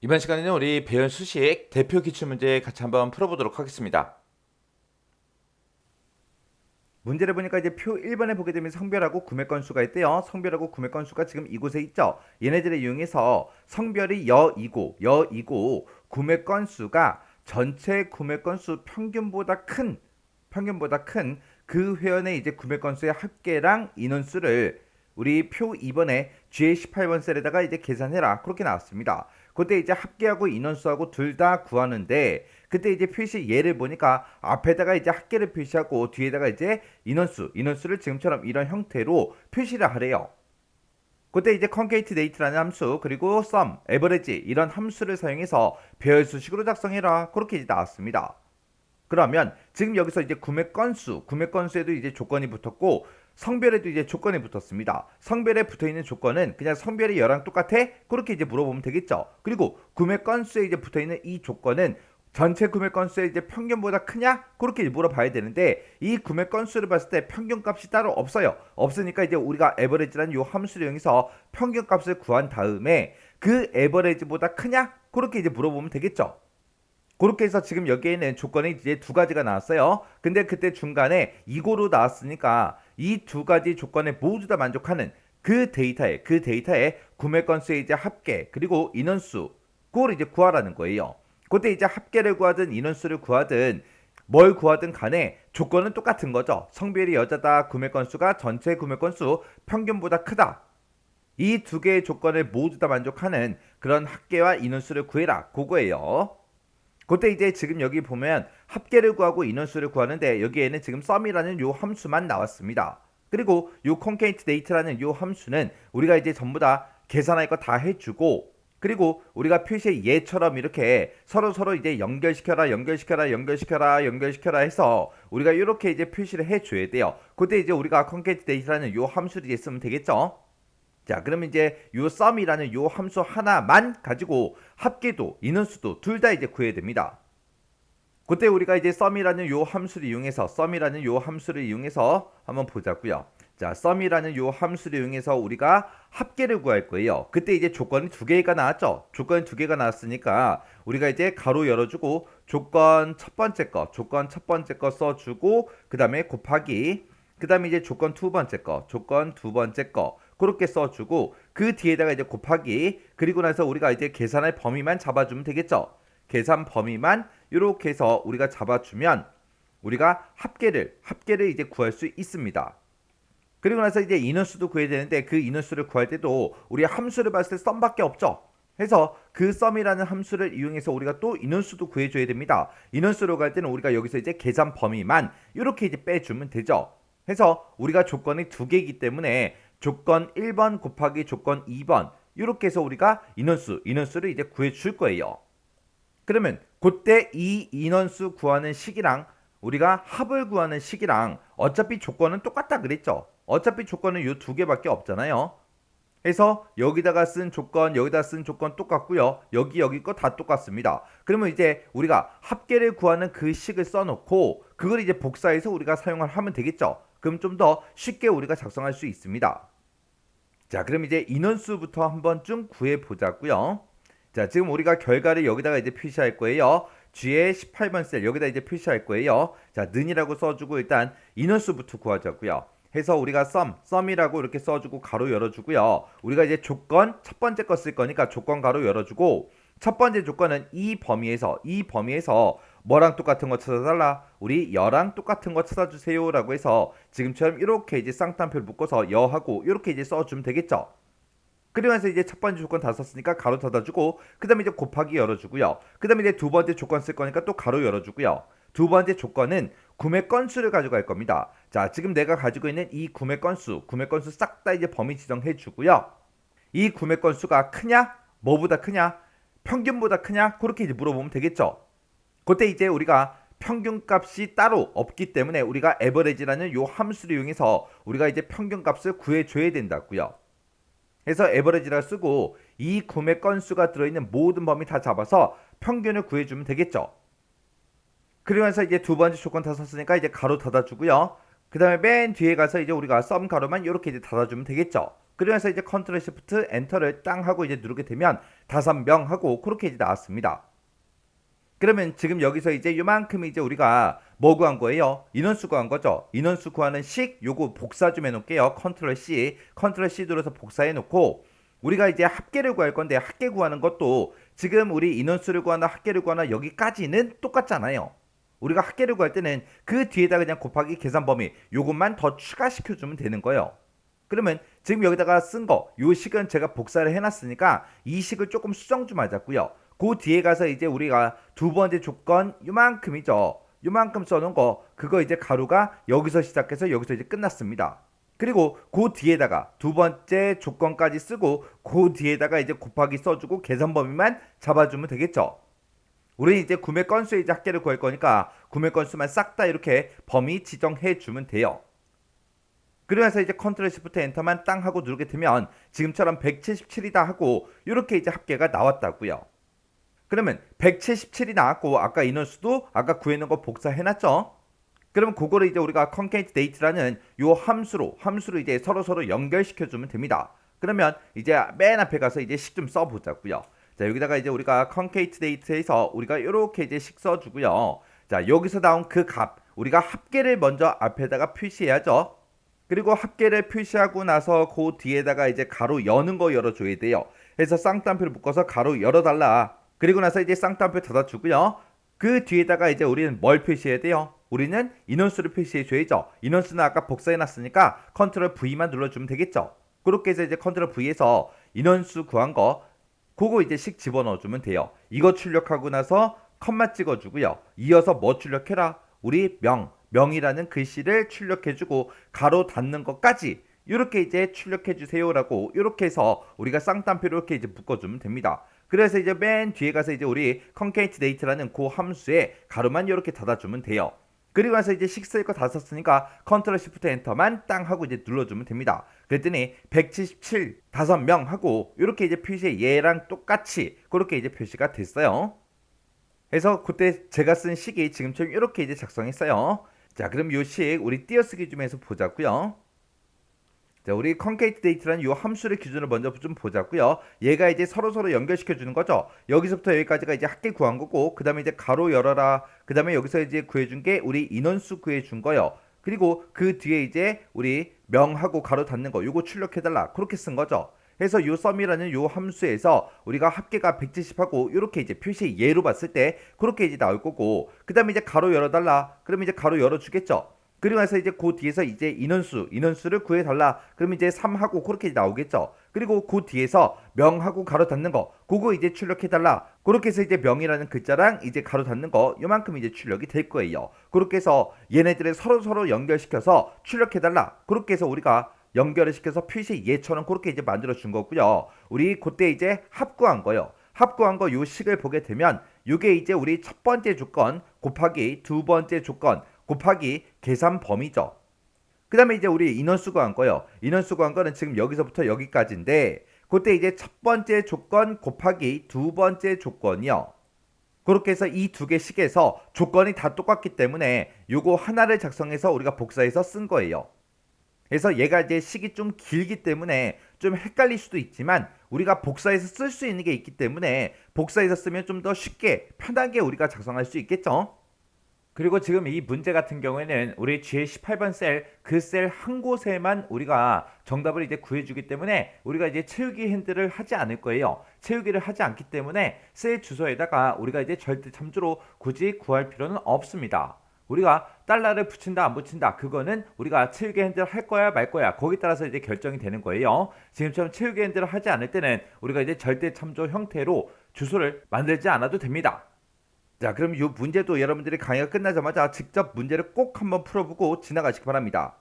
이번 시간에는 우리 배운 수식 대표 기출문제 같이 한번 풀어보도록 하겠습니다. 문제를 보니까 이제 표 1번에 보게 되면 성별하고 구매 건수가 있대요. 성별하고 구매 건수가 지금 이곳에 있죠. 얘네들을 이용해서 성별이 여이고 구매 건수가 전체 구매 건수 평균보다 큰 그 회원의 이제 구매 건수의 합계랑 인원수를 우리 표 2번에 G18번 셀에다가 이제 계산해라. 그렇게 나왔습니다. 그때 이제 합계하고 인원수하고 둘 다 구하는데 그때 이제 표시 예를 보니까 앞에다가 이제 합계를 표시하고 뒤에다가 이제 인원수를 지금처럼 이런 형태로 표시를 하래요. 그때 이제 concat date라는 함수 그리고 sum, average 이런 함수를 사용해서 배열수식으로 작성해라. 그렇게 이제 나왔습니다. 그러면 지금 여기서 이제 구매 건수에도 이제 조건이 붙었고 성별에도 이제 조건이 붙었습니다. 성별에 붙어있는 조건은 그냥 성별이 여랑 똑같아? 그렇게 이제 물어보면 되겠죠. 그리고 구매 건수에 이제 붙어있는 이 조건은 전체 구매 건수의 이제 평균보다 크냐? 그렇게 물어봐야 되는데 이 구매 건수를 봤을 때 평균값이 따로 없어요. 없으니까 이제 우리가 에버리지라는 요 함수를 이용해서 평균값을 구한 다음에 그 에버리지보다 크냐? 그렇게 이제 물어보면 되겠죠. 그렇게 해서 지금 여기에는 조건이 이제 두 가지가 나왔어요. 근데 그때 중간에 이고로 나왔으니까 이 두 가지 조건에 모두 다 만족하는 그 데이터에 구매 건수의 이제 합계 그리고 인원수 그걸 이제 구하라는 거예요. 그때 이제 합계를 구하든 인원수를 구하든 뭘 구하든 간에 조건은 똑같은 거죠. 성별이 여자다. 구매 건수가 전체 구매 건수 평균보다 크다. 이 두 개의 조건을 모두 다 만족하는 그런 합계와 인원수를 구해라. 그거예요. 그때 이제 지금 여기 보면 합계를 구하고 인원수를 구하는데 여기에는 지금 sum이라는 요 함수만 나왔습니다. 그리고 요 concat date라는 요 함수는 우리가 이제 전부 다 계산할 거 다 해주고 그리고 우리가 표시의 예처럼 이렇게 서로 이제 연결시켜라 해서 우리가 이렇게 이제 표시를 해줘야 돼요. 그때 이제 우리가 concat date라는 요 함수를 이제 쓰면 되겠죠. 자, 그러면 이제 요 sum이라는 요 함수 하나만 가지고 합계도 인원수도 둘 다 이제 구해야 됩니다. 그때 우리가 이제 sum이라는 요 함수를 이용해서 한번 보자고요. 자, sum이라는 요 함수를 이용해서 우리가 합계를 구할 거예요. 그때 이제 조건이 두 개가 나왔죠. 조건이 두 개가 나왔으니까 우리가 이제 가로 열어주고 조건 첫 번째 거 써주고 그 다음에 곱하기 그 다음에 이제 조건 두 번째 거 그렇게 써주고 그 뒤에다가 이제 곱하기 그리고 나서 우리가 이제 계산할 범위만 잡아주면 되겠죠. 계산 범위만 이렇게 해서 우리가 잡아주면 우리가 합계를 이제 구할 수 있습니다. 그리고 나서 이제 인원수도 구해야 되는데 그 인원수를 구할 때도 우리 함수를 봤을 때 썸밖에 없죠. 해서 그 썸이라는 함수를 이용해서 우리가 또 인원수도 구해줘야 됩니다. 인원수로 갈 때는 우리가 여기서 이제 계산 범위만 이렇게 이제 빼주면 되죠. 해서 우리가 조건이 두 개이기 때문에 조건 1번 곱하기 조건 2번 이렇게 해서 우리가 인원수를 이제 구해줄 거예요. 그러면 그때 이 인원수 구하는 식이랑 우리가 합을 구하는 식이랑 어차피 조건은 똑같다 그랬죠. 어차피 조건은 이 두 개밖에 없잖아요. 해서 여기다가 쓴 조건 여기다 쓴 조건 똑같고요. 여기 거 다 똑같습니다. 그러면 이제 우리가 합계를 구하는 그 식을 써놓고 그걸 이제 복사해서 우리가 사용을 하면 되겠죠. 그럼 좀 더 쉽게 우리가 작성할 수 있습니다. 자, 그럼 이제 인원수부터 한번 좀 구해 보자고요. 자, 지금 우리가 결과를 여기다가 이제 표시할 거예요. G의 18번 셀 여기다 이제 표시할 거예요. 자, 는이라고 써주고 일단 인원수부터 구하자고요. 해서 우리가 sum이라고 이렇게 써주고 가로 열어주고요. 우리가 이제 조건 첫 번째 거 쓸 거니까 조건 가로 열어주고 첫 번째 조건은 이 범위에서 뭐랑 똑같은 거 찾아달라. 우리 여랑 똑같은 거 찾아주세요라고 해서 지금처럼 이렇게 이제 쌍따옴표를 묶어서 여하고 이렇게 이제 써주면 되겠죠. 그러면서 이제 첫 번째 조건 다 썼으니까 가로 닫아주고 그 다음에 이제 곱하기 열어주고요. 그 다음에 이제 두 번째 조건 쓸 거니까 또 가로 열어주고요. 두 번째 조건은 구매 건수를 가져갈 겁니다. 자, 지금 내가 가지고 있는 이 구매 건수 싹 다 이제 범위 지정해 주고요. 이 구매 건수가 크냐? 뭐보다 크냐? 평균보다 크냐? 그렇게 이제 물어보면 되겠죠. 그때 이제 우리가 평균값이 따로 없기 때문에 우리가 에버리지라는 요 함수를 이용해서 우리가 이제 평균값을 구해줘야 된다고요. 해서 에버리지라 쓰고 이 구매 건수가 들어있는 모든 범위 다 잡아서 평균을 구해주면 되겠죠. 그러면서 이제 두 번째 조건 다 썼으니까 이제 가로 닫아주고요. 그 다음에 맨 뒤에 가서 이제 우리가 썸 가로만 이렇게 이제 닫아주면 되겠죠. 그러면서 이제 컨트롤 시프트 엔터를 땅 하고 이제 누르게 되면 5명 하고 그렇게 이제 나왔습니다. 그러면 지금 여기서 이제 요만큼이 이제 우리가 뭐 구한 거예요? 인원수 구한 거죠. 인원수 구하는 식 요거 복사 좀 해놓을게요. 컨트롤 C 눌러서 복사해 놓고 우리가 이제 합계를 구할 건데 합계 구하는 것도 지금 우리 인원수를 구하나 합계를 구하나 여기까지는 똑같잖아요. 우리가 합계를 구할 때는 그 뒤에다 그냥 곱하기 계산 범위 요것만 더 추가시켜 주면 되는 거예요. 그러면 지금 여기다가 쓴 거 요 식은 제가 복사를 해놨으니까 이 식을 조금 수정 좀 하자고요. 그 뒤에 가서 이제 우리가 두 번째 조건 요만큼이죠. 요만큼 써놓은 거 그거 이제 가루가 여기서 시작해서 여기서 이제 끝났습니다. 그리고 그 뒤에다가 두 번째 조건까지 쓰고 그 뒤에다가 이제 곱하기 써주고 계산 범위만 잡아주면 되겠죠. 우리는 이제 구매 건수에 이제 합계를 구할 거니까 구매 건수만 싹 다 이렇게 범위 지정해 주면 돼요. 그러면서 이제 컨트롤 시프트 엔터만 땅 하고 누르게 되면 지금처럼 177이다 하고 이렇게 이제 합계가 나왔다고요. 그러면 177이 나왔고 아까 인원수도 아까 구해놓은 거 복사해놨죠. 그러면 그거를 이제 우리가 concat date라는 요 함수로 이제 서로 연결시켜주면 됩니다. 그러면 이제 맨 앞에 가서 이제 식 좀 써보자고요. 자 여기다가 이제 우리가 concat date에서 우리가 이렇게 이제 식 써주고요. 자 여기서 나온 그 값 우리가 합계를 먼저 앞에다가 표시해야죠. 그리고 합계를 표시하고 나서 그 뒤에다가 이제 가로 여는 거 열어줘야 돼요. 그래서 쌍따옴표를 묶어서 가로 열어달라. 그리고 나서 이제 쌍따옴표 닫아주고요. 그 뒤에다가 이제 우리는 뭘 표시해야 돼요? 우리는 인원수를 표시해줘야죠. 인원수는 아까 복사해놨으니까 컨트롤 V만 눌러주면 되겠죠. 그렇게 해서 이제 컨트롤 V에서 인원수 구한 거 그거 이제 식 집어넣어주면 돼요. 이거 출력하고 나서 컴마 찍어주고요. 이어서 뭐 출력해라? 우리 명이라는 글씨를 출력해주고 가로 닫는 것까지 이렇게 이제 출력해주세요라고 이렇게 해서 우리가 쌍따옴표로 이렇게 이제 묶어주면 됩니다. 그래서 이제 맨 뒤에 가서 이제 우리 concat date라는 그 함수에 가로만 이렇게 닫아주면 돼요. 그리고 나서 이제 식 쓸 거 다 썼으니까 컨트롤 시프트 엔터만 땅 하고 이제 눌러주면 됩니다. 그랬더니 177 5명 하고 이렇게 이제 표시에 얘랑 똑같이 그렇게 이제 표시가 됐어요. 그래서 그때 제가 쓴 식이 지금처럼 이렇게 이제 작성했어요. 자 그럼 요 식 우리 띄어쓰기 좀 해서 보자고요. 자, 우리 concat date라는 이 함수를 기준으로 먼저 좀 보자고요. 얘가 이제 서로 연결시켜 주는 거죠. 여기서부터 여기까지가 이제 합계 구한 거고, 그 다음에 이제 가로 열어라. 그 다음에 여기서 이제 구해준 게 우리 인원수 구해준 거요. 그리고 그 뒤에 이제 우리 명하고 가로 닫는 거, 요거 출력해달라. 그렇게 쓴 거죠. 그래서 요 sum이라는 요 함수에서 우리가 합계가 170하고 이렇게 이제 표시 예로 봤을 때 그렇게 이제 나올 거고, 그 다음에 이제 가로 열어달라. 그러면 이제 가로 열어주겠죠. 그리고 나서 이제 그 뒤에서 이제 인원수를 구해달라. 그러면 이제 3하고 그렇게 나오겠죠. 그리고 그 뒤에서 명하고 가로 닫는 거, 그거 이제 출력해달라. 그렇게 해서 이제 명이라는 글자랑 이제 가로 닫는 거, 요만큼 이제 출력이 될 거예요. 그렇게 해서 얘네들을 서로 연결시켜서 출력해달라. 그렇게 해서 우리가 연결을 시켜서 표시 예처럼 그렇게 이제 만들어 준 거고요. 우리 그때 이제 합구한 거요. 합구한 거 요 식을 보게 되면 요게 이제 우리 첫 번째 조건 곱하기 두 번째 조건 곱하기 계산 범위죠. 그 다음에 이제 우리 인원수 구한 거요. 인원수 구한 거는 지금 여기서부터 여기까지인데 그때 이제 첫 번째 조건 곱하기 두 번째 조건이요. 그렇게 해서 이 두 개 식에서 조건이 다 똑같기 때문에 요거 하나를 작성해서 우리가 복사해서 쓴 거예요. 그래서 얘가 이제 식이 좀 길기 때문에 좀 헷갈릴 수도 있지만 우리가 복사해서 쓸 수 있는 게 있기 때문에 복사해서 쓰면 좀 더 쉽게 편하게 우리가 작성할 수 있겠죠. 그리고 지금 이 문제 같은 경우에는 우리 G18번 셀 그 셀 한 곳에만 우리가 정답을 이제 구해주기 때문에 우리가 이제 채우기 핸들을 하지 않을 거예요. 채우기를 하지 않기 때문에 셀 주소에다가 우리가 이제 절대 참조로 굳이 구할 필요는 없습니다. 우리가 달러를 붙인다 안 붙인다 그거는 우리가 채우기 핸들을 할 거야 말 거야 거기 따라서 이제 결정이 되는 거예요. 지금처럼 채우기 핸들을 하지 않을 때는 우리가 이제 절대 참조 형태로 주소를 만들지 않아도 됩니다. 자 그럼 이 문제도 여러분들이 강의가 끝나자마자 직접 문제를 꼭 한번 풀어보고 지나가시기 바랍니다.